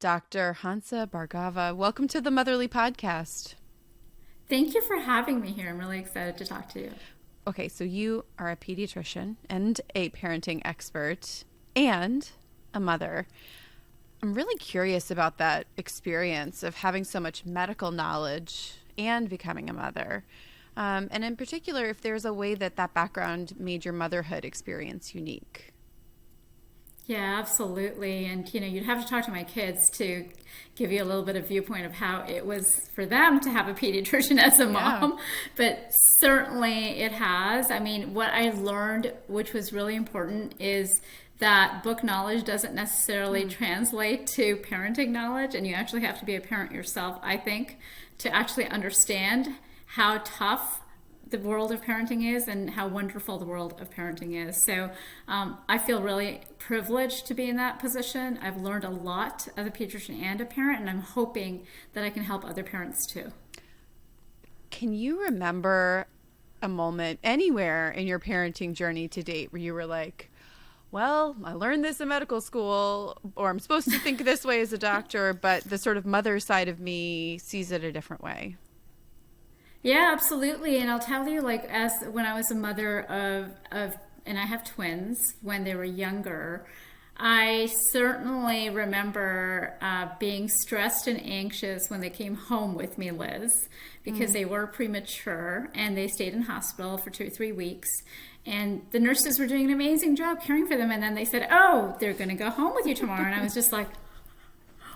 Dr. Hansa Bhargava. Welcome to the Motherly Podcast. Thank you for having me here. I'm really excited to talk to you. Okay, so you are a pediatrician and a parenting expert and a mother. I'm really curious about that experience of having so much medical knowledge and becoming a mother. And in particular, if there's a way that background made your motherhood experience unique. Yeah, absolutely. And, you'd have to talk to my kids to give you a little bit of viewpoint of how it was for them to have a pediatrician as a mom. Yeah. But certainly it has. I mean, what I learned, which was really important, is that book knowledge doesn't necessarily translate to parenting knowledge. And you actually have to be a parent yourself, I think, to actually understand how tough the world of parenting is and how wonderful the world of parenting is. So I feel really privileged to be in that position. I've learned a lot as a pediatrician and a parent, and I'm hoping that I can help other parents too. Can you remember a moment anywhere in your parenting journey to date where you were like, well, I learned this in medical school, or I'm supposed to think this way as a doctor, but the sort of mother side of me sees it a different way? Yeah, absolutely. And I'll tell you, as when I was a mother and I have twins, when they were younger, I certainly remember being stressed and anxious when they came home with me, Liz, because they were premature and they stayed in hospital for 2 or 3 weeks. And the nurses were doing an amazing job caring for them. And then they said, oh, they're going to go home with you tomorrow. And I was just like,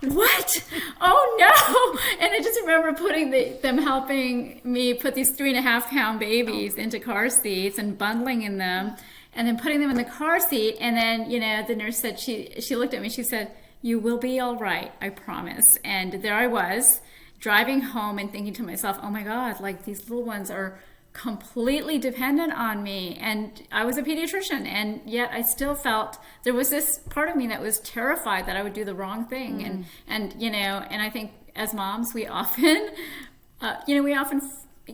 what? Oh no! And I just remember putting them helping me put these 3.5-pound babies into car seats and bundling in them, and then putting them in the car seat. And then, the nurse said, she looked at me, she said, you will be all right, I promise. And there I was, driving home and thinking to myself, oh my God, these little ones are completely dependent on me. And I was a pediatrician, and yet I still felt there was this part of me that was terrified that I would do the wrong thing. And I think as moms, we often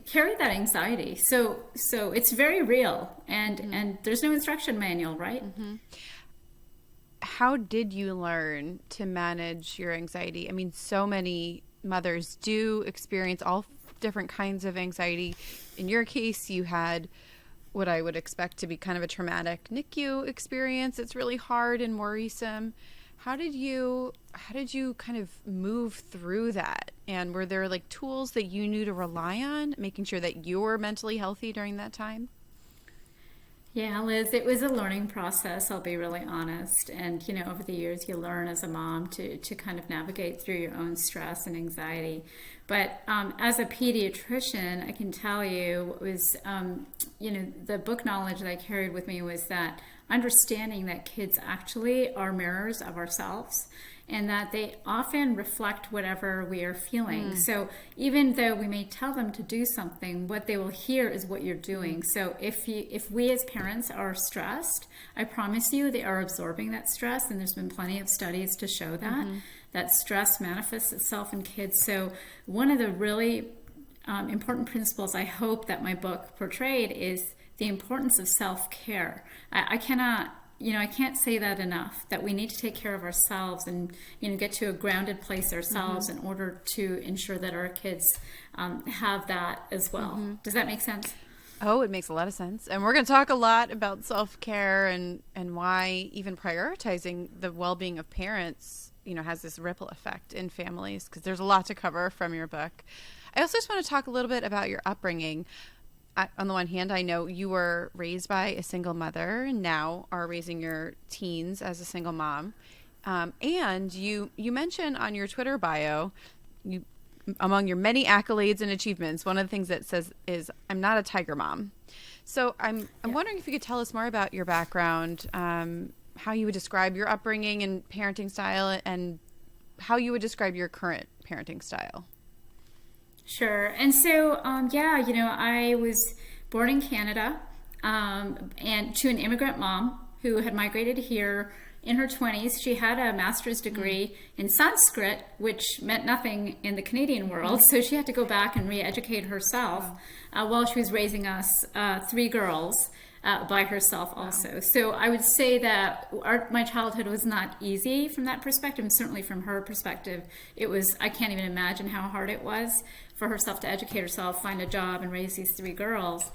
carry that anxiety. So it's very real, and there's no instruction manual, right? How did you learn to manage your anxiety? I mean, so many mothers do experience all different kinds of anxiety. In your case, you had what I would expect to be kind of a traumatic NICU experience. It's really hard and worrisome. How did you kind of move through that? And were there tools that you knew to rely on, making sure that you were mentally healthy during that time? Yeah, Liz, it was a learning process, I'll be really honest. And, over the years, you learn as a mom to kind of navigate through your own stress and anxiety. But as a pediatrician, I can tell you, it was, the book knowledge that I carried with me was that understanding that kids actually are mirrors of ourselves, and that they often reflect whatever we are feeling. So even though we may tell them to do something, what they will hear is what you're doing. So if we as parents are stressed, I promise you they are absorbing that stress, and there's been plenty of studies to show that stress manifests itself in kids. So one of the really important principles I hope that my book portrayed is the importance of self-care. I can't say that enough, that we need to take care of ourselves and, get to a grounded place ourselves in order to ensure that our kids have that as well. Does that make sense? Oh, it makes a lot of sense. And we're going to talk a lot about self-care and why even prioritizing the well-being of parents, has this ripple effect in families, because there's a lot to cover from your book. I also just want to talk a little bit about your upbringing. On the one hand, I know you were raised by a single mother and now are raising your teens as a single mom. And you mention on your Twitter bio, among your many accolades and achievements, one of the things that says is, I'm not a tiger mom. So I'm wondering if you could tell us more about your background, how you would describe your upbringing and parenting style, and how you would describe your current parenting style. Sure. And so, I was born in Canada and to an immigrant mom who had migrated here in her 20s. She had a master's degree in Sanskrit, which meant nothing in the Canadian world. So she had to go back and re-educate herself while she was raising us 3 girls. by herself also. So I would say that my childhood was not easy from that perspective, and certainly from her perspective, it was, I can't even imagine how hard it was for herself to educate herself, find a job, and raise these three girls.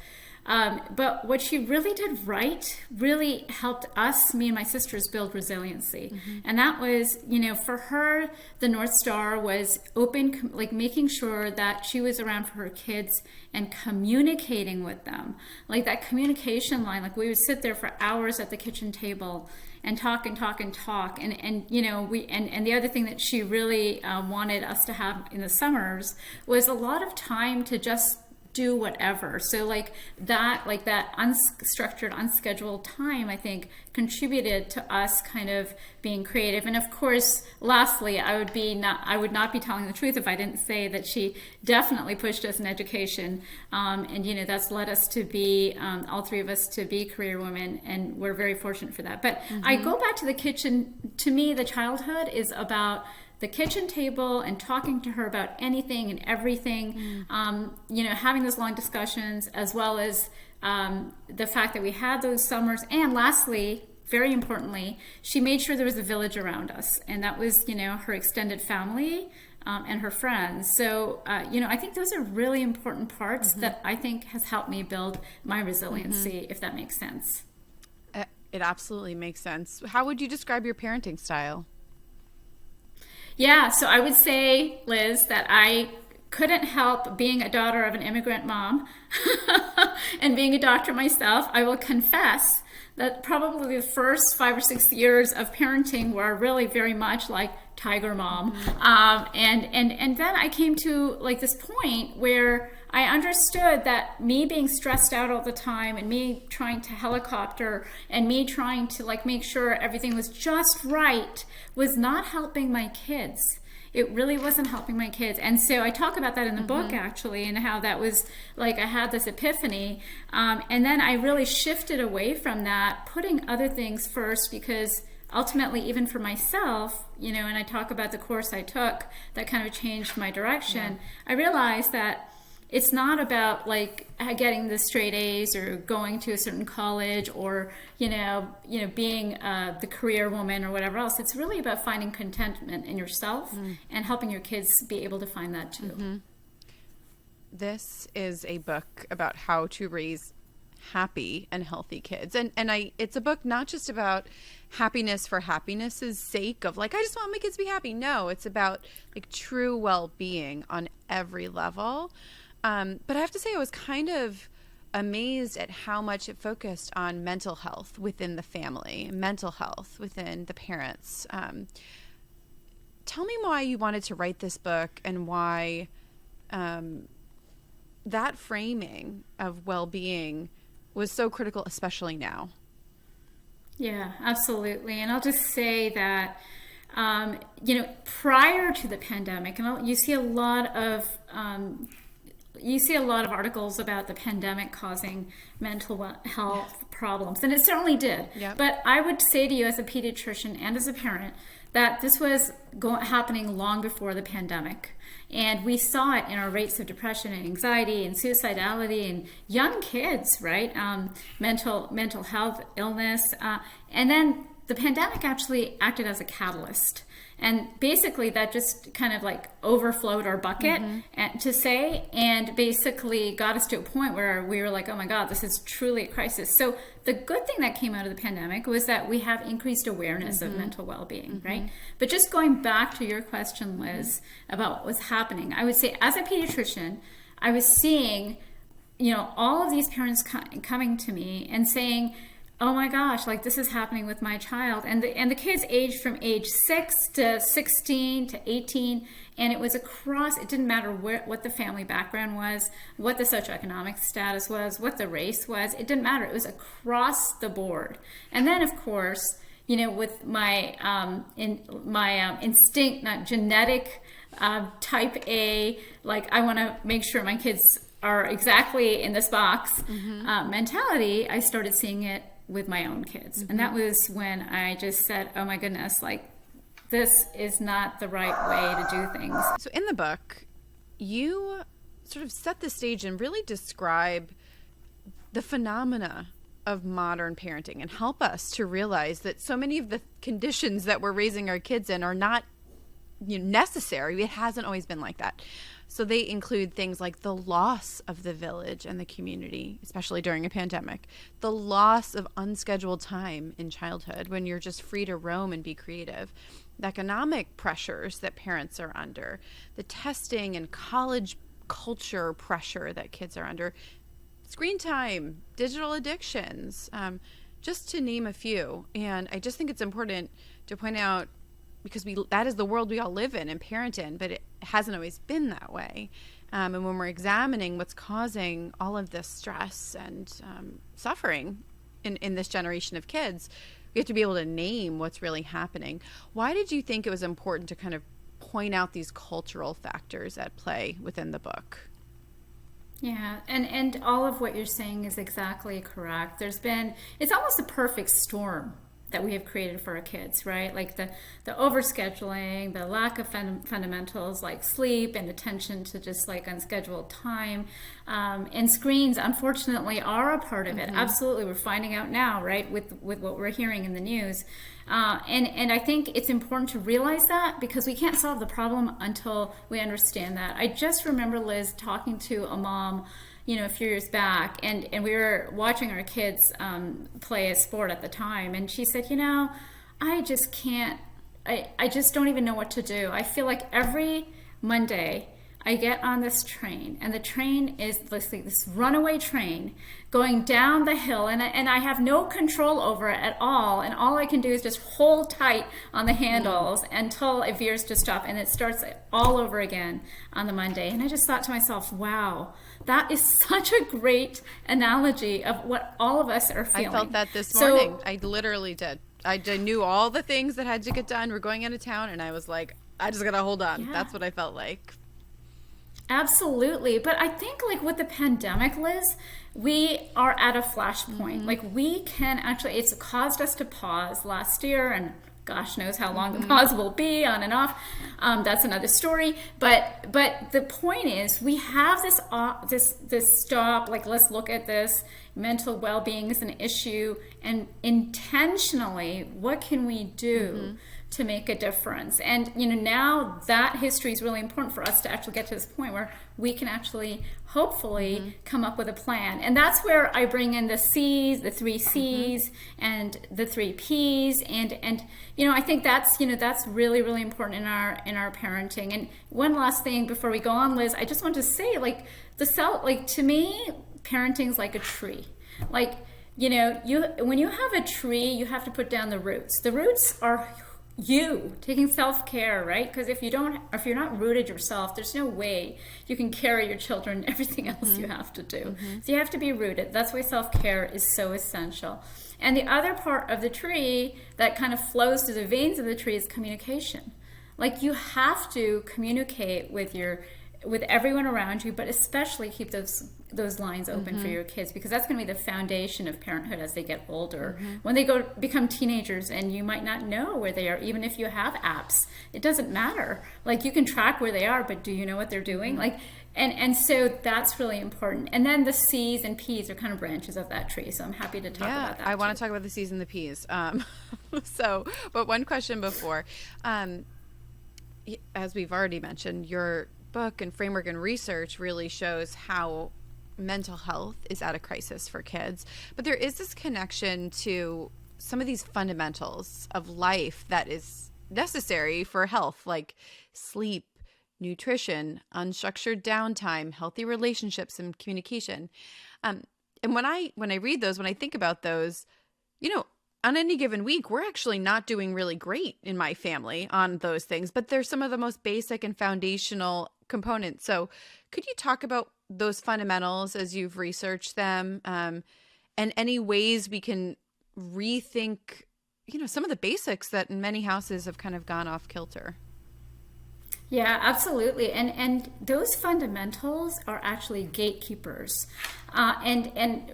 But what she really did right really helped us, me and my sisters, build resiliency. And that was, for her, the North Star was open, like making sure that she was around for her kids and communicating with them. Like that communication line, like we would sit there for hours at the kitchen table and talk and talk and talk. And the other thing that she really wanted us to have in the summers was a lot of time to just do whatever. So like that unstructured, unscheduled time, I think, contributed to us kind of being creative. And of course, lastly, I would not be telling the truth if I didn't say that she definitely pushed us in education. And that's led us to be, all three of us, to be career women, and we're very fortunate for that. But I go back to the kitchen. To me, the childhood is about the kitchen table and talking to her about anything and everything, having those long discussions, as well as the fact that we had those summers. And lastly, very importantly, she made sure there was a village around us, and that was, her extended family and her friends. So, I think those are really important parts that I think has helped me build my resiliency, if that makes sense. It absolutely makes sense. How would you describe your parenting style? Yeah, so I would say, Liz, that I couldn't help being a daughter of an immigrant mom and being a doctor myself. I will confess that probably the first 5 or 6 years of parenting were really very much like tiger mom. And then I came to like this point where I understood that me being stressed out all the time and me trying to helicopter and me trying to like make sure everything was just right was not helping my kids. It really wasn't helping my kids. And so I talk about that in the book, actually, and how that was like I had this epiphany. And then I really shifted away from that, putting other things first, because ultimately, even for myself, and I talk about the course I took that kind of changed my direction. I realized that it's not about like getting the straight A's or going to a certain college or being the career woman or whatever else. It's really about finding contentment in yourself and helping your kids be able to find that too. This is a book about how to raise happy and healthy kids, and it's a book not just about happiness for happiness's sake of like I just want my kids to be happy. No, it's about like true well-being on every level. But I have to say, I was kind of amazed at how much it focused on mental health within the family, mental health within the parents. Tell me why you wanted to write this book and why that framing of well-being was so critical, especially now. Yeah, absolutely. And I'll just say that, prior to the pandemic, and you see a lot of articles about the pandemic causing mental health problems, and it certainly did. Yep. But I would say to you as a pediatrician and as a parent that this was happening long before the pandemic. And we saw it in our rates of depression and anxiety and suicidality and young kids, right? Mental health illness. And then the pandemic actually acted as a catalyst. And basically that just kind of like overflowed our bucket and basically got us to a point where we were like, oh my God, this is truly a crisis. So the good thing that came out of the pandemic was that we have increased awareness of mental well-being, right? But just going back to your question, Liz, about what was happening, I would say as a pediatrician, I was seeing, all of these parents coming to me and saying, oh my gosh, like this is happening with my child. And the kids aged from age 6 to 16 to 18. And it was across, it didn't matter what the family background was, what the socioeconomic status was, what the race was. It didn't matter. It was across the board. And then, of course, with my instinct, not genetic, type A, like I want to make sure my kids are exactly in this box mentality, I started seeing it with my own kids. And that was when I just said, oh my goodness, like this is not the right way to do things. So in the book, you sort of set the stage and really describe the phenomena of modern parenting and help us to realize that so many of the conditions that we're raising our kids in are not necessary. It hasn't always been like that. So they include things like the loss of the village and the community, especially during a pandemic, the loss of unscheduled time in childhood when you're just free to roam and be creative, the economic pressures that parents are under, the testing and college culture pressure that kids are under, screen time, digital addictions, just to name a few. And I just think it's important to point out, because that is the world we all live in and parent in, but it hasn't always been that way. And when we're examining what's causing all of this stress and suffering in this generation of kids, we have to be able to name what's really happening. Why did you think it was important to kind of point out these cultural factors at play within the book? Yeah, and all of what you're saying is exactly correct. It's almost a perfect storm that we have created for our kids, right? Like the overscheduling, the lack of fundamentals like sleep and attention to just like unscheduled time. And screens, unfortunately, are a part of it. Absolutely. We're finding out now, right, with what we're hearing in the news. And I think it's important to realize that, because we can't solve the problem until we understand that. I just remember, Liz, talking to a mom a few years back, and we were watching our kids play a sport at the time, and she said, I just can't, I just don't even know what to do. I feel like every Monday I get on this train, and the train is this runaway train going down the hill, and I have no control over it at all, and all I can do is just hold tight on the handles until it veers to stop, and it starts all over again on the Monday. And I just thought to myself, wow, that is such a great analogy of what all of us are feeling. I felt that this morning. I literally did. I knew all the things that had to get done. We're going out of town, and I was like, I just gotta hold on. Yeah. That's what I felt like. Absolutely. But I think like with the pandemic, Liz, we are at a flashpoint. Like we can actually, it's caused us to pause last year, and gosh knows how long the pause will be, on and off. That's another story. But the point is, we have this stop, like let's look at this. Mental well-being is an issue, and intentionally, what can we do to make a difference? And now that history is really important for us to actually get to this point where we can actually hopefully come up with a plan. And that's where I bring in the C's, the 3 C's, and the 3 P's, and I think that's that's really, really important in our parenting. And one last thing before we go on, Liz, I just want to say, like to me, parenting's like a tree. Like when you have a tree, you have to put down the roots. The roots are you taking self-care, right? Because if you're not rooted yourself, there's no way you can carry your children, everything else you have to do. So you have to be rooted. That's why self-care is so essential. And the other part of the tree that kind of flows through the veins of the tree is communication. Like you have to communicate with everyone around you, but especially keep those lines open for your kids, because that's going to be the foundation of parenthood as they get older. When they become teenagers, and you might not know where they are, even if you have apps, it doesn't matter. Like you can track where they are, but do you know what they're doing? Like, and so that's really important. And then the C's and P's are kind of branches of that tree. So I'm happy to talk about that. I want to talk about the C's and the P's. But one question before, as we've already mentioned, your book and framework and research really shows how mental health is at a crisis for kids, but there is this connection to some of these fundamentals of life that is necessary for health, like sleep, nutrition, unstructured downtime, healthy relationships, and communication. And when I read those, when I think about those, on any given week, we're actually not doing really great in my family on those things, but they're some of the most basic and foundational components. So could you talk about those fundamentals as you've researched them, and any ways we can rethink, some of the basics that in many houses have kind of gone off kilter? Yeah, absolutely. And those fundamentals are actually gatekeepers, and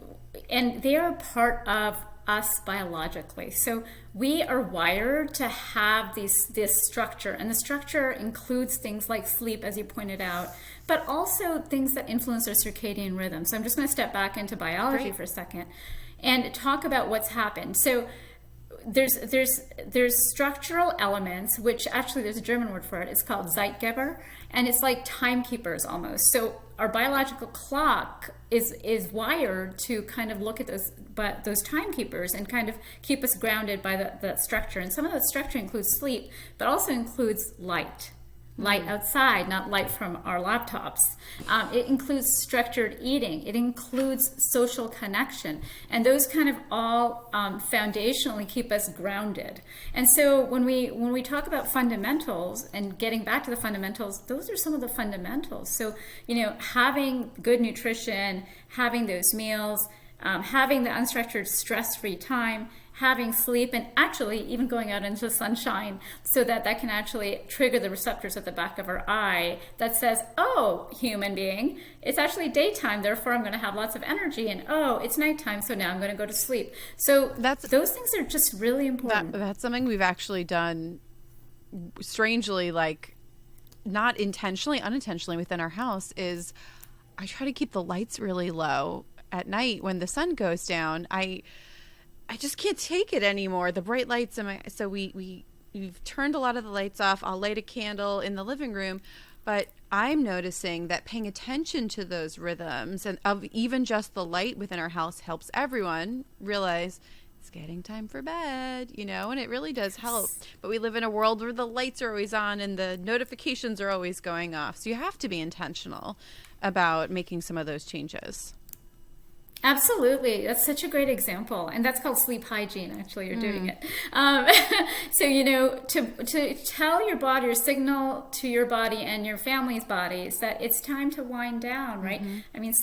they are part of us biologically. So we are wired to have this structure, and the structure includes things like sleep, as you pointed out, but also things that influence our circadian rhythm. So I'm just going to step back into biology for a second. and talk about what's happened. So there's structural elements, which actually there's a German word for it. It's called Zeitgeber, and it's like timekeepers almost. So our biological clock is wired to kind of look at those timekeepers and kind of keep us grounded by the structure. And some of that structure includes sleep, but also includes light outside, not light from our laptops. It includes structured eating. It includes social connection. And those kind of all foundationally keep us grounded. And so when we talk about fundamentals and getting back to the fundamentals, those are some of the fundamentals. So, having good nutrition, having those meals, having the unstructured stress-free time, having sleep, and actually even going out into the sunshine so that can actually trigger the receptors at the back of our eye that says, oh, human being, it's actually daytime, therefore I'm going to have lots of energy, and oh, it's nighttime, so now I'm going to go to sleep. So those things are just really important. That's something we've actually done strangely, like not intentionally, unintentionally within our house, is I try to keep the lights really low at night when the sun goes down. I just can't take it anymore. The bright lights so we've turned a lot of the lights off. I'll light a candle in the living room, but I'm noticing that paying attention to those rhythms and of even just the light within our house helps everyone realize it's getting time for bed, and it really does help. But we live in a world where the lights are always on and the notifications are always going off. So you have to be intentional about making some of those changes. Absolutely. That's such a great example. And that's called sleep hygiene. Actually, you're doing it. So, to tell your body, or signal to your body and your family's bodies that it's time to wind down, right? Mm-hmm. I mean,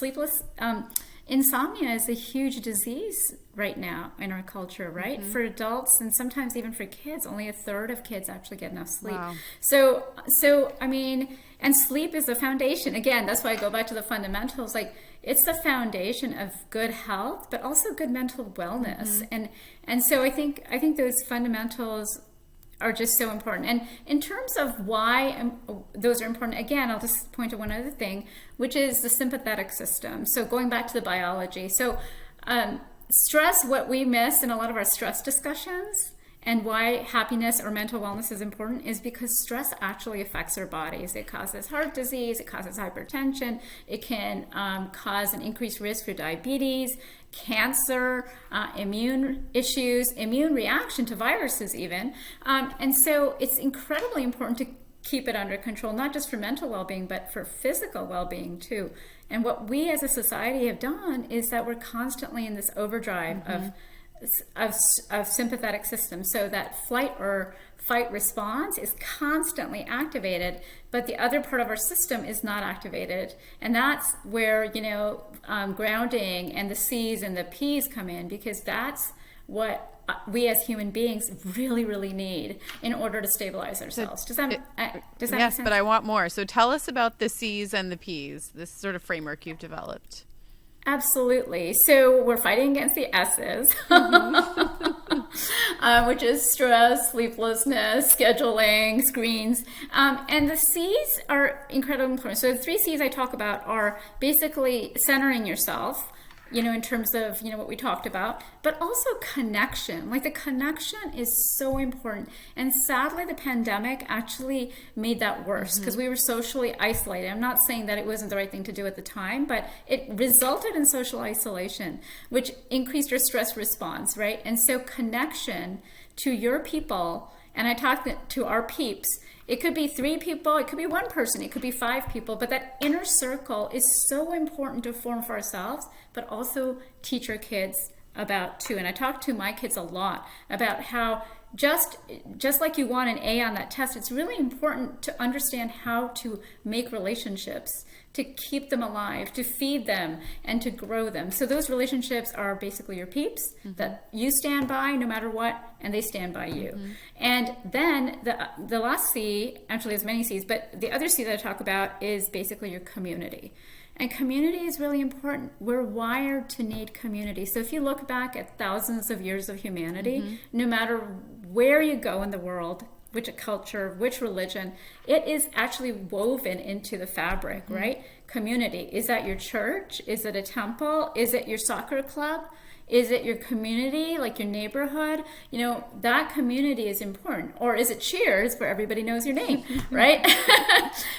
insomnia is a huge disease right now in our culture, right? Mm-hmm. For adults and sometimes even for kids, only a third of kids actually get enough sleep. Wow. So, I mean, and sleep is the foundation. Again, that's why I go back to the fundamentals. Like, it's the foundation of good health, but also good mental wellness. Mm-hmm. And so I think those fundamentals are just so important. And in terms of why those are important, again, I'll just point to one other thing, which is the sympathetic system. So going back to the biology. So stress, what we miss in a lot of our stress discussions, and why happiness or mental wellness is important, is because stress actually affects our bodies. It causes heart disease, it causes hypertension, it can cause an increased risk for diabetes, cancer, immune issues, immune reaction to viruses even. And so it's incredibly important to keep it under control, not just for mental well-being, but for physical well-being too. And what we as a society have done is that we're constantly in this overdrive of sympathetic system, so that flight or fight response is constantly activated, but the other part of our system is not activated. And that's where grounding and the C's and the P's come in, because that's what we as human beings really, really need in order to stabilize ourselves. Does that make sense? Yes, but I want more. So tell us about the C's and the P's, this sort of framework you've developed. Absolutely. So we're fighting against the S's, which is stress, sleeplessness, scheduling, screens. And the C's are incredibly important. So the 3 C's I talk about are basically centering yourself, in terms of, what we talked about, but also connection. Like, the connection is so important. And sadly, the pandemic actually made that worse because we were socially isolated. I'm not saying that it wasn't the right thing to do at the time, but it resulted in social isolation, which increased your stress response, right? And so connection to your people, and I talk to our peeps, it could be 3 people, it could be 1 person, it could be 5 people, but that inner circle is so important to form for ourselves, but also teach our kids about too. And I talk to my kids a lot about how just like you want an A on that test, it's really important to understand how to make relationships, to keep them alive, to feed them, and to grow them. So those relationships are basically your peeps that you stand by no matter what, and they stand by you. And then the last C, actually there's many C's, but the other C that I talk about is basically your community. And community is really important. We're wired to need community. So if you look back at thousands of years of humanity, no matter where you go in the world, which culture, which religion, it is actually woven into the fabric, right? Community. Is that your church? Is it a temple? Is it your soccer club? Is it your community, like your neighborhood? You know, that community is important. Or is it Cheers, where everybody knows your name, right?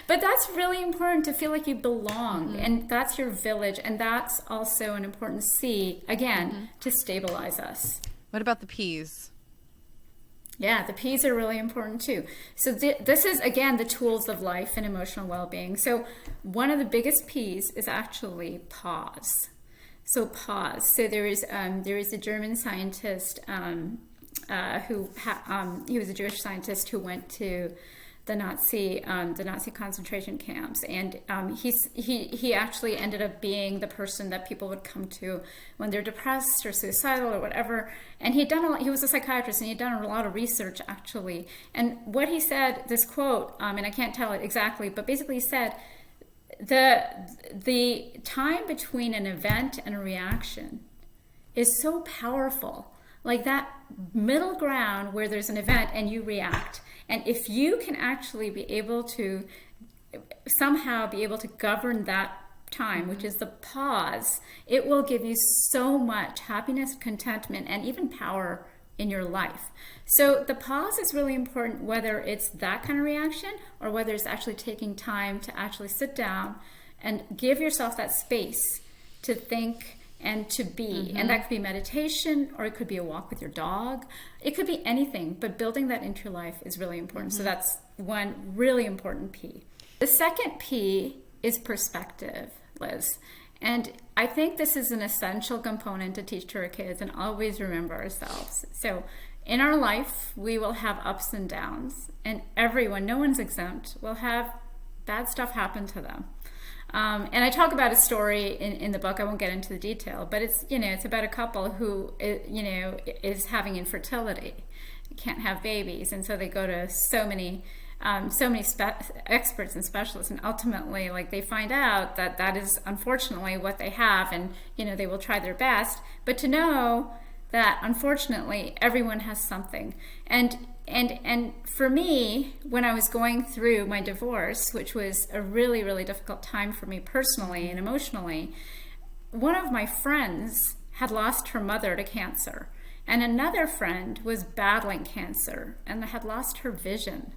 But that's really important to feel like you belong. And that's your village. And that's also an important C, again, to stabilize us. What about the P's? Yeah, the P's are really important too. So this is, again, the tools of life and emotional well-being. So one of the biggest P's is actually pause. So pause. So there is a German scientist he was a Jewish scientist who went to the Nazi concentration camps, and he actually ended up being the person that people would come to when they're depressed or suicidal or whatever. And he was a psychiatrist, and he had done a lot of research actually. And what he said, this quote, and I can't tell it exactly, but basically he said, the time between an event and a reaction is so powerful. Like that middle ground where there's an event and you react. And if you can actually be able to somehow be able to govern that time, which is the pause, it will give you so much happiness, contentment, and even power in your life. So the pause is really important, whether it's that kind of reaction or whether it's actually taking time to actually sit down and give yourself that space to think and to be. And that could be meditation, or it could be a walk with your dog. It could be anything, but building that into your life is really important. So that's one really important P. The second P is perspective, Liz. And I think this is an essential component to teach to our kids, and always remember ourselves. So in our life, we will have ups and downs, and everyone, no one's exempt, will have bad stuff happen to them. And I talk about a story in the book. I won't get into the detail, but it's about a couple who is having infertility, can't have babies, and so they go to so many experts and specialists, and ultimately, like, they find out that is unfortunately what they have, and they will try their best, but to know that unfortunately everyone has something. And for me, when I was going through my divorce, which was a really, really difficult time for me personally and emotionally, one of my friends had lost her mother to cancer, and another friend was battling cancer and had lost her vision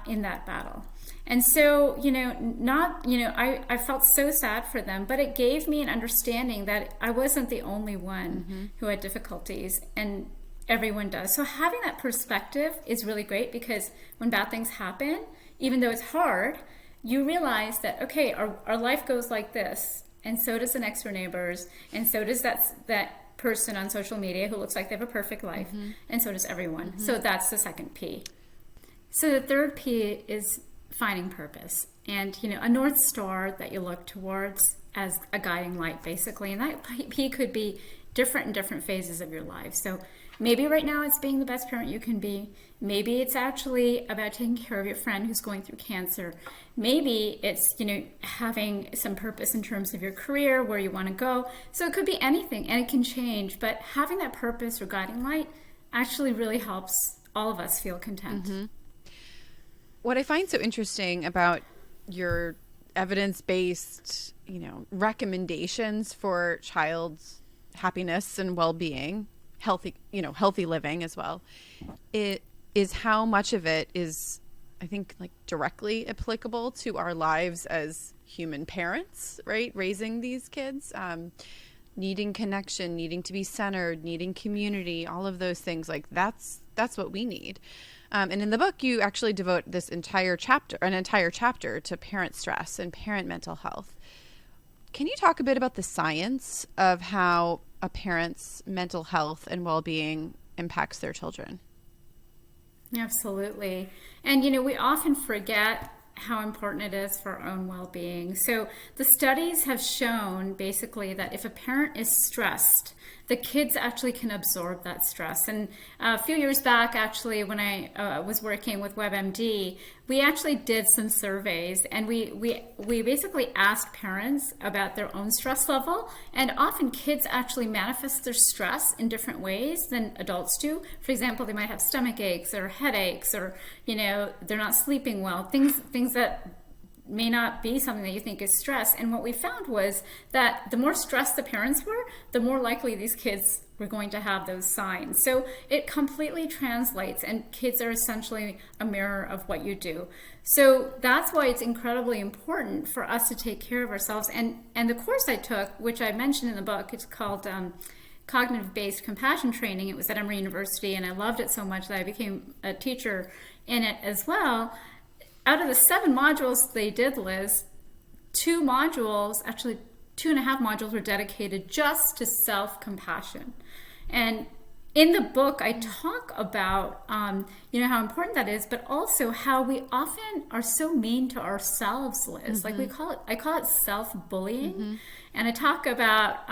in that battle. And so, I felt so sad for them, but it gave me an understanding that I wasn't the only one who had difficulties, and everyone does. So having that perspective is really great, because when bad things happen, even though it's hard, you realize that, okay, our life goes like this, and so does the next door neighbors, and so does that person on social media who looks like they have a perfect life, and so does everyone. So that's the second P. So the third P is finding purpose, and a North Star that you look towards as a guiding light, basically. And that P could be different in different phases of your life. So maybe right now it's being the best parent you can be. Maybe it's actually about taking care of your friend who's going through cancer. Maybe it's, having some purpose in terms of your career, where you want to go. So it could be anything, and it can change. But having that purpose or guiding light actually really helps all of us feel content. What I find so interesting about your evidence-based, recommendations for child's happiness and well-being, healthy living as well, it is how much of it is, I think, like, directly applicable to our lives as human parents, right? Raising these kids, needing connection, needing to be centered, needing community, all of those things. Like, that's what we need. And in the book, you actually devote an entire chapter to parent stress and parent mental health. Can you talk a bit about the science of how a parent's mental health and well-being impacts their children? Absolutely. And, we often forget how important it is for our own well-being. So the studies have shown basically that if a parent is stressed, the kids actually can absorb that stress. And a few years back, actually, when I was working with WebMD, we actually did some surveys, and we basically asked parents about their own stress level. And often kids actually manifest their stress in different ways than adults do. For example, they might have stomach aches or headaches, or they're not sleeping well, things that may not be something that you think is stress. And what we found was that the more stressed the parents were, the more likely these kids were going to have those signs. So it completely translates, and kids are essentially a mirror of what you do. So that's why it's incredibly important for us to take care of ourselves. And the course I took, which I mentioned in the book, it's called Cognitive-Based Compassion Training. It was at Emory University, and I loved it so much that I became a teacher in it as well. Out of the 7 modules they did, Liz, 2 modules, actually 2.5 modules, were dedicated just to self-compassion. And in the book, I talk about, how important that is, but also how we often are so mean to ourselves, Liz. Like I call it self-bullying. And I talk about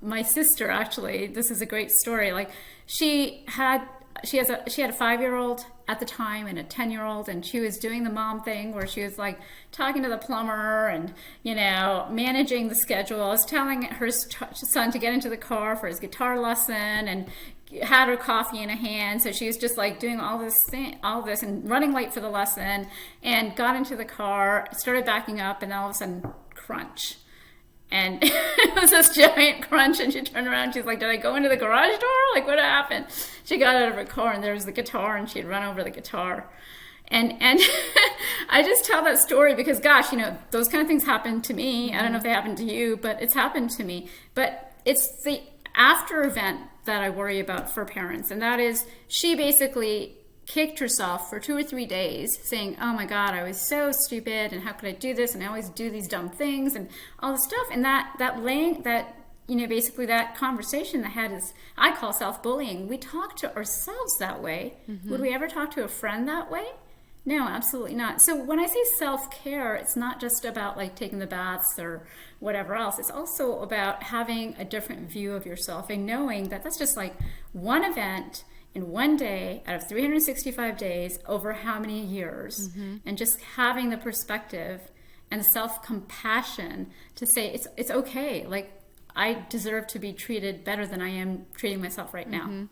my sister, actually. This is a great story. Like she had a 5-year-old at the time and a 10-year-old, and she was doing the mom thing where she was like talking to the plumber and, managing the schedule. I was telling her son to get into the car for his guitar lesson, and had her coffee in a hand. So she was just like doing all this and running late for the lesson, and got into the car, started backing up, and all of a sudden, crunch. And it was this giant crunch, and she turned around, she's like, did I go into the garage door? Like, what happened? She got out of her car, and there was the guitar, and she had run over the guitar. And I just tell that story because, gosh, those kind of things happen to me. I don't know if they happen to you, but it's happened to me. But it's the after event that I worry about for parents, and that is she basically kicked herself for 2 or 3 days saying, oh my God, I was so stupid, and how could I do this, and I always do these dumb things, and all this stuff. And basically that conversation that had is, I call self-bullying. We talk to ourselves that way. Would we ever talk to a friend that way? No, absolutely not. So when I say self-care, it's not just about like taking the baths or whatever else. It's also about having a different view of yourself and knowing that that's just like one event in one day out of 365 days over how many years, and just having the perspective and the self-compassion to say it's okay. Like, I deserve to be treated better than I am treating myself right now.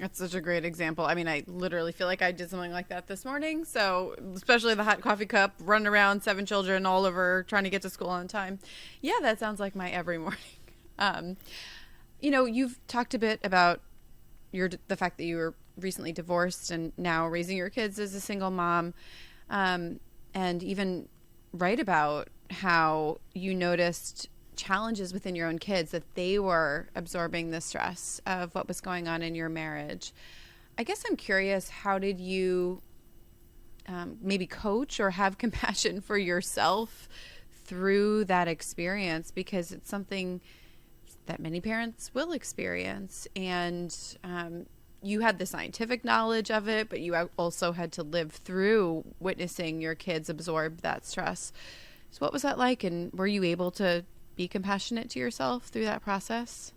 That's such a great example. I mean, I literally feel like I did something like that this morning. So especially the hot coffee cup, running around, 7 children all over, trying to get to school on time. Yeah, that sounds like my every morning. You've talked a bit about the fact that you were recently divorced and now raising your kids as a single mom, and even write about how you noticed challenges within your own kids, that they were absorbing the stress of what was going on in your marriage. I guess I'm curious, how did you maybe coach or have compassion for yourself through that experience? Because it's something that many parents will experience, and you had the scientific knowledge of it, but you also had to live through witnessing your kids absorb that stress. So what was that like, and were you able to be compassionate to yourself through that process?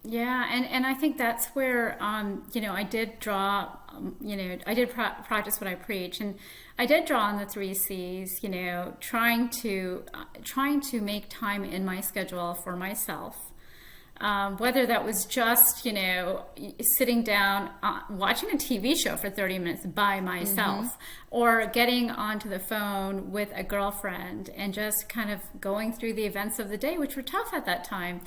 Yeah, and I think that's where, I did draw, I did practice what I preach, and I did draw on the 3 C's, trying to make time in my schedule for myself. Whether that was just, sitting down, watching a TV show for 30 minutes by myself, or getting onto the phone with a girlfriend and just kind of going through the events of the day, which were tough at that time.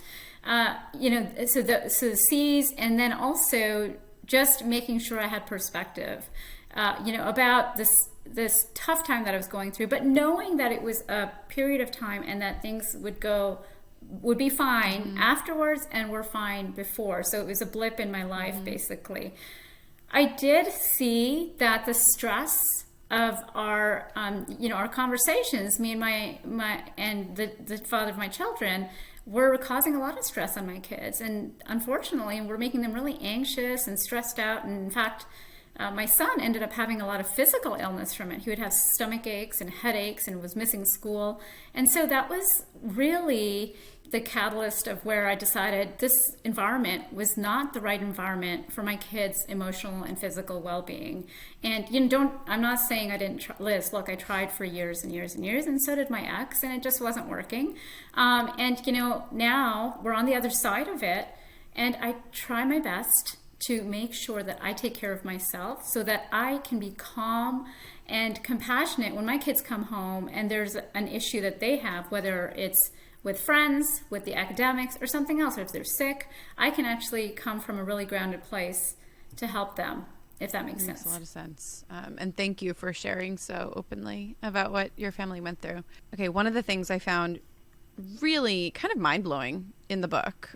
So the C's, and then also just making sure I had perspective, about this tough time that I was going through, but knowing that it was a period of time and that things would be fine afterwards and were fine before. So it was a blip in my life, basically. I did see that the stress of our, our conversations, me and the father of my children, were causing a lot of stress on my kids. And unfortunately, we're making them really anxious and stressed out. And in fact, my son ended up having a lot of physical illness from it. He would have stomach aches and headaches and was missing school. And so that was really the catalyst of where I decided this environment was not the right environment for my kids' emotional and physical well-being. And I'm not saying I didn't try, Liz, look, I tried for years and years and years, and so did my ex, and it just wasn't working. And now we're on the other side of it, and I try my best to make sure that I take care of myself so that I can be calm and compassionate when my kids come home and there's an issue that they have, whether it's with friends, with the academics, or something else, or if they're sick. I can actually come from a really grounded place to help them, if that makes sense. Makes a lot of sense. And thank you for sharing so openly about what your family went through. Okay, one of the things I found really kind of mind-blowing in the book,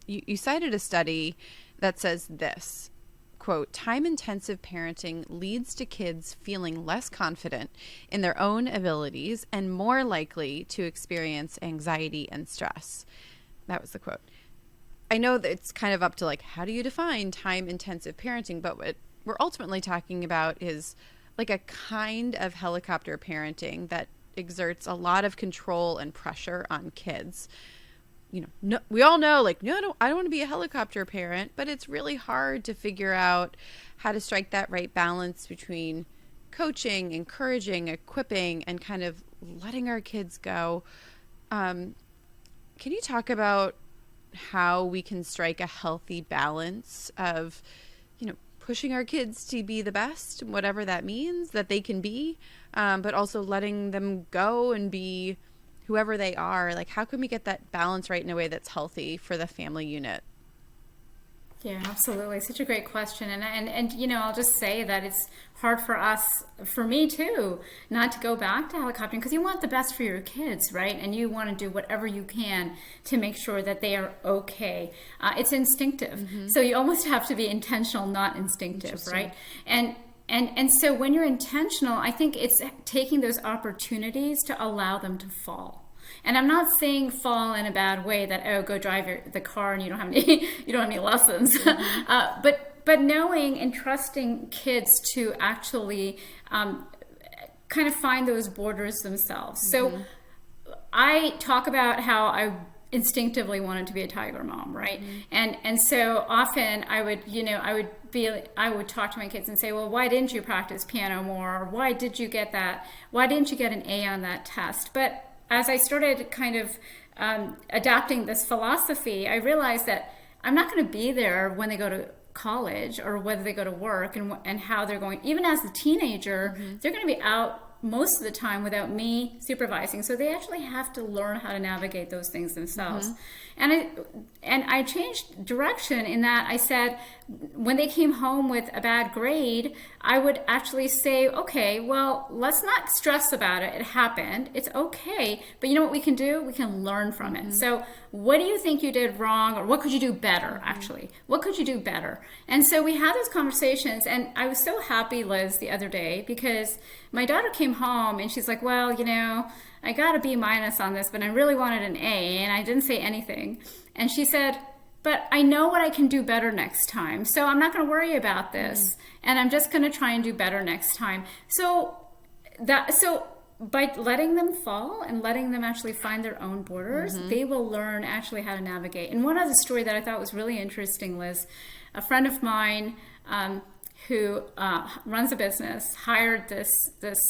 you cited a study that says this, quote, time-intensive parenting leads to kids feeling less confident in their own abilities and more likely to experience anxiety and stress. That was the quote. I know that it's kind of up to like, how do you define time-intensive parenting? But what we're ultimately talking about is like a kind of helicopter parenting that exerts a lot of control and pressure on kids. You know, no, we all know, like, no, I don't want to be a helicopter parent, but it's really hard to figure out how to strike that right balance between coaching, encouraging, equipping, and kind of letting our kids go. Can you talk about how we can strike a healthy balance of, you know, pushing our kids to be the best, whatever that means that they can be, but also letting them go and be whoever they are? Like, how can we get that balance right in a way that's healthy for the family unit? Yeah, absolutely. Such a great question. And you know, I'll just say that it's hard for us, for me too, not to go back to helicoptering, because you want the best for your kids, right? And you want to do whatever you can to make sure that they are okay. It's instinctive. Mm-hmm. So you almost have to be intentional, not instinctive, right? And so when you're intentional, I think it's taking those opportunities to allow them to fall. And I'm not saying fall in a bad way, that, oh, go drive the car and you don't have any lessons. Mm-hmm. But knowing and trusting kids to actually kind of find those borders themselves. Mm-hmm. So I talk about how I instinctively wanted to be a tiger mom, right? Mm-hmm. And so often I would talk to my kids and say, well, why didn't you practice piano more? Or why didn't you get an A on that test? But as I started kind of adapting this philosophy, I realized that I'm not going to be there when they go to college or whether they go to work and how they're going. Even as a teenager, mm-hmm. they're going to be out most of the time without me supervising. So they actually have to learn how to navigate those things themselves. Mm-hmm. And I changed direction in that I said, when they came home with a bad grade, I would actually say, okay, well, let's not stress about it. It happened. It's okay. But you know what we can do? We can learn from it. Mm-hmm. So what do you think you did wrong? Or what could you do better, actually? What could you do better? And so we had those conversations. And I was so happy, Liz, the other day, because my daughter came home and she's like, well, you know, I got a B- on this, but I really wanted an A, and I didn't say anything. And she said, but I know what I can do better next time, so I'm not going to worry about this, and I'm just going to try and do better next time. So by letting them fall and letting them actually find their own borders, mm-hmm. they will learn actually how to navigate. And one other story that I thought was really interesting, Liz, a friend of mine who runs a business hired this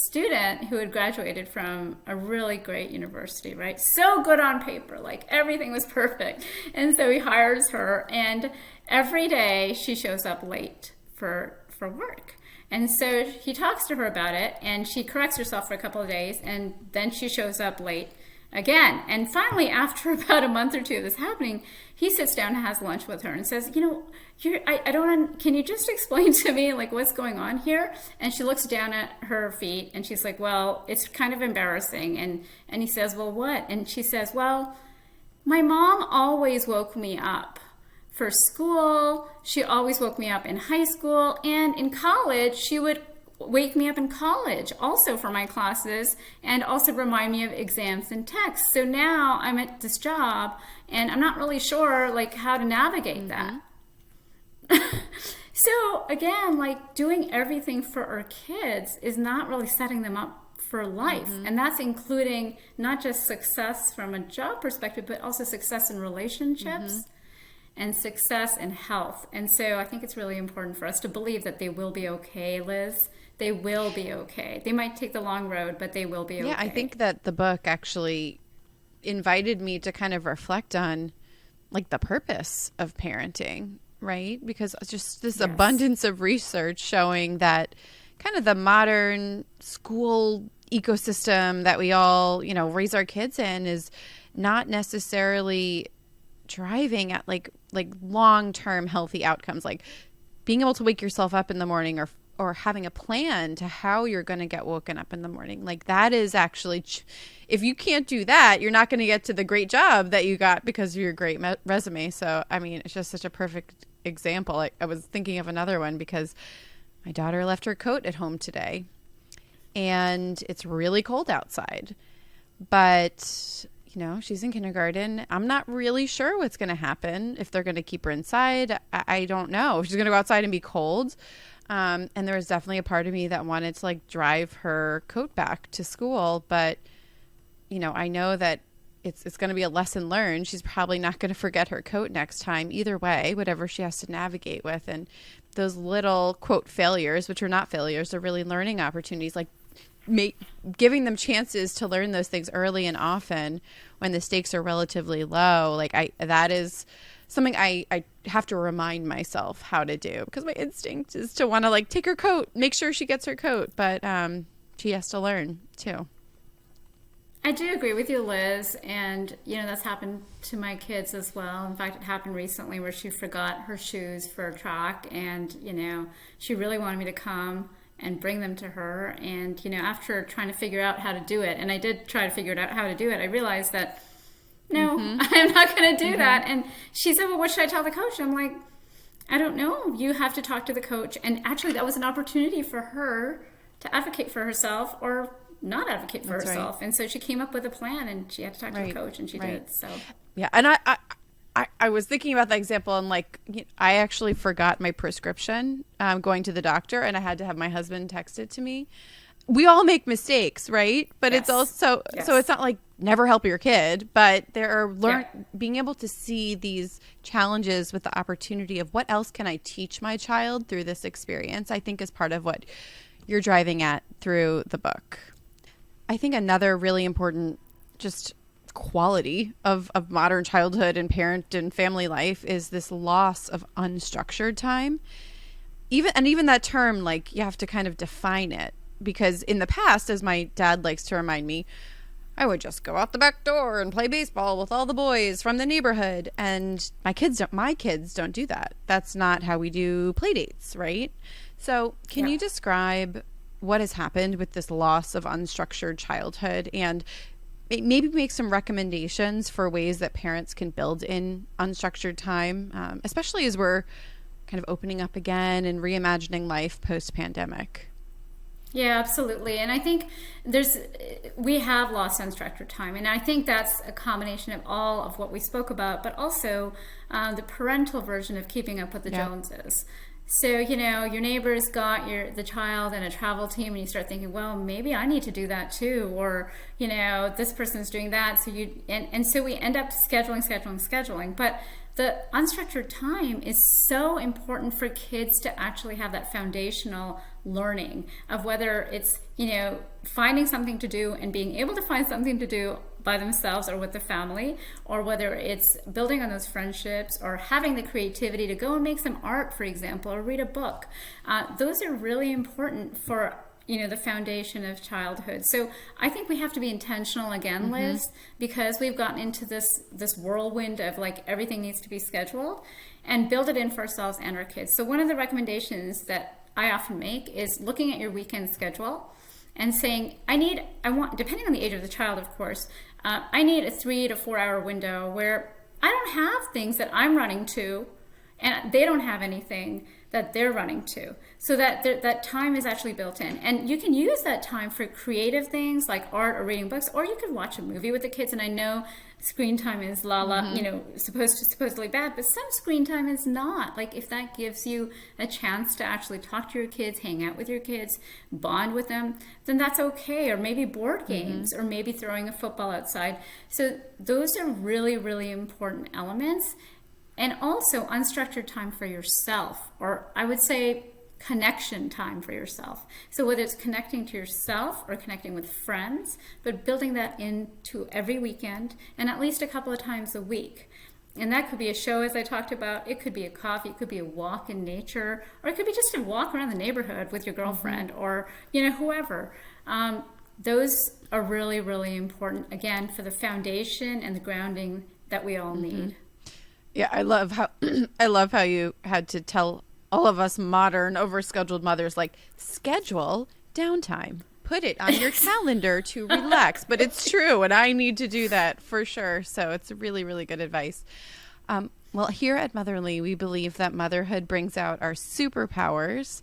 student who had graduated from a really great university, right? So good on paper, like everything was perfect. And so he hires her, and every day she shows up late for work. And so he talks to her about it, and she corrects herself for a couple of days, and then she shows up late again. And finally, after about a month or two of this happening, he sits down and has lunch with her and says, you know, can you just explain to me, like, what's going on here? And she looks down at her feet and she's like, well, it's kind of embarrassing. And he says, well, what? And she says, well, my mom always woke me up for school. She always woke me up in high school, and in college, she would wake me up in college also for my classes and also remind me of exams and texts. So now I'm at this job and I'm not really sure like how to navigate mm-hmm. that. So again, like doing everything for our kids is not really setting them up for life. Mm-hmm. And that's including not just success from a job perspective, but also success in relationships mm-hmm. and success in health. And so I think it's really important for us to believe that they will be okay, Liz. They will be okay. They might take the long road, but they will be okay. Yeah, I think that the book actually invited me to kind of reflect on like the purpose of parenting. right? Because it's just this Yes. abundance of research showing that kind of the modern school ecosystem that we all, raise our kids in is not necessarily driving at like long-term healthy outcomes, like being able to wake yourself up in the morning, or having a plan to how you're going to get woken up in the morning. Like that is actually, if you can't do that, you're not going to get to the great job that you got because of your great resume. So, I mean, it's just such a perfect example. I was thinking of another one because my daughter left her coat at home today and it's really cold outside, but she's in kindergarten. I'm not really sure what's going to happen, if they're going to keep her inside. I don't know. She's going to go outside and be cold. And there was definitely a part of me that wanted to like drive her coat back to school. But, I know that it's going to be a lesson learned. She's probably not going to forget her coat next time either way, whatever she has to navigate with. And those little quote failures, which are not failures, they're really learning opportunities, like giving them chances to learn those things early and often when the stakes are relatively low. Like that is something I have to remind myself how to do, because my instinct is to want to like take her coat, make sure she gets her coat, but she has to learn too. I do agree with you, Liz, and that's happened to my kids as well. In fact, it happened recently where she forgot her shoes for track, and she really wanted me to come and bring them to her. And, after trying to figure out how to do it, and I did try to figure out how to do it, I realized that, no, I'm not going to do that. And she said, well, what should I tell the coach? I'm like, I don't know. You have to talk to the coach. And actually, that was an opportunity for her to advocate for herself or not advocate for herself. Right. And so she came up with a plan, and she had to talk to the coach, and she did. So yeah, and I was thinking about that example, and like I actually forgot my prescription going to the doctor, and I had to have my husband text it to me. We all make mistakes, right? But it's also so it's not like never help your kid, but there are being able to see these challenges with the opportunity of what else can I teach my child through this experience, I think is part of what you're driving at through the book. I think another really important just quality of modern childhood and parent and family life is this loss of unstructured time. Even that term, like you have to kind of define it, because in the past, as my dad likes to remind me, I would just go out the back door and play baseball with all the boys from the neighborhood. And my kids don't do that. That's not how we do play dates, right? So can you describe what has happened with this loss of unstructured childhood, and maybe make some recommendations for ways that parents can build in unstructured time, especially as we're kind of opening up again and reimagining life post-pandemic? Yeah, absolutely. And I think we have lost unstructured time. And I think that's a combination of all of what we spoke about, but also the parental version of keeping up with the Joneses. So, your neighbor's got the child in a travel team, and you start thinking, well, maybe I need to do that too. Or, this person's doing that. So so we end up scheduling. But the unstructured time is so important for kids to actually have that foundational learning of whether it's, finding something to do and being able to find something to do by themselves or with the family, or whether it's building on those friendships or having the creativity to go and make some art, for example, or read a book. Those are really important for the foundation of childhood. So I think we have to be intentional again, Liz, because we've gotten into this whirlwind of like everything needs to be scheduled, and build it in for ourselves and our kids. So one of the recommendations that I often make is looking at your weekend schedule and saying, I want, depending on the age of the child, of course, I need a 3 to 4 hour window where I don't have things that I'm running to, and they don't have anything that they're running to, so that that time is actually built in. And you can use that time for creative things like art or reading books, or you could watch a movie with the kids. And I know screen time is supposedly bad, but some screen time is not. Like if that gives you a chance to actually talk to your kids, hang out with your kids, bond with them, then that's okay. Or maybe board games, or maybe throwing a football outside. So those are really, really important elements. And also unstructured time for yourself, or I would say connection time for yourself. So whether it's connecting to yourself or connecting with friends, but building that into every weekend and at least a couple of times a week. And that could be a show, as I talked about. It could be a coffee. It could be a walk in nature. Or it could be just a walk around the neighborhood with your girlfriend or, whoever. Those are really, really important, again, for the foundation and the grounding that we all need. Yeah, I love how you had to tell all of us modern overscheduled mothers, like, schedule downtime. Put it on your calendar to relax. But it's true, and I need to do that for sure. So it's really, really good advice. Well, here at Motherly, we believe that motherhood brings out our superpowers.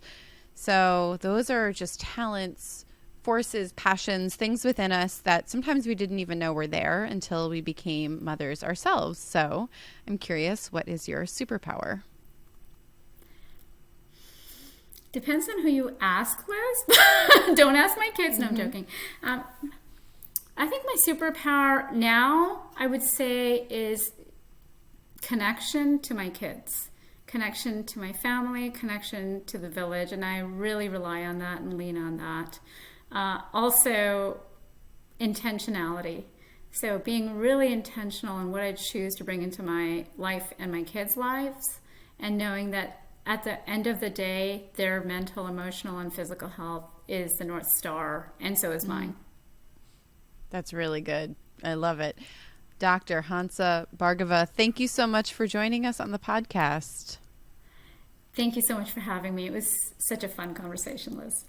So those are just talents, forces, passions, things within us that sometimes we didn't even know were there until we became mothers ourselves. So I'm curious, what is your superpower? Depends on who you ask, Liz. Don't ask my kids. No, I'm joking. I think my superpower now, I would say, is connection to my kids, connection to my family, connection to the village. And I really rely on that and lean on that. Also, intentionality. So being really intentional in what I choose to bring into my life and my kids' lives, and knowing that at the end of the day, their mental, emotional, and physical health is the North Star, and so is mine. That's really good. I love it. Dr. Hansa Bhargava, thank you so much for joining us on the podcast. Thank you so much for having me. It was such a fun conversation, Liz.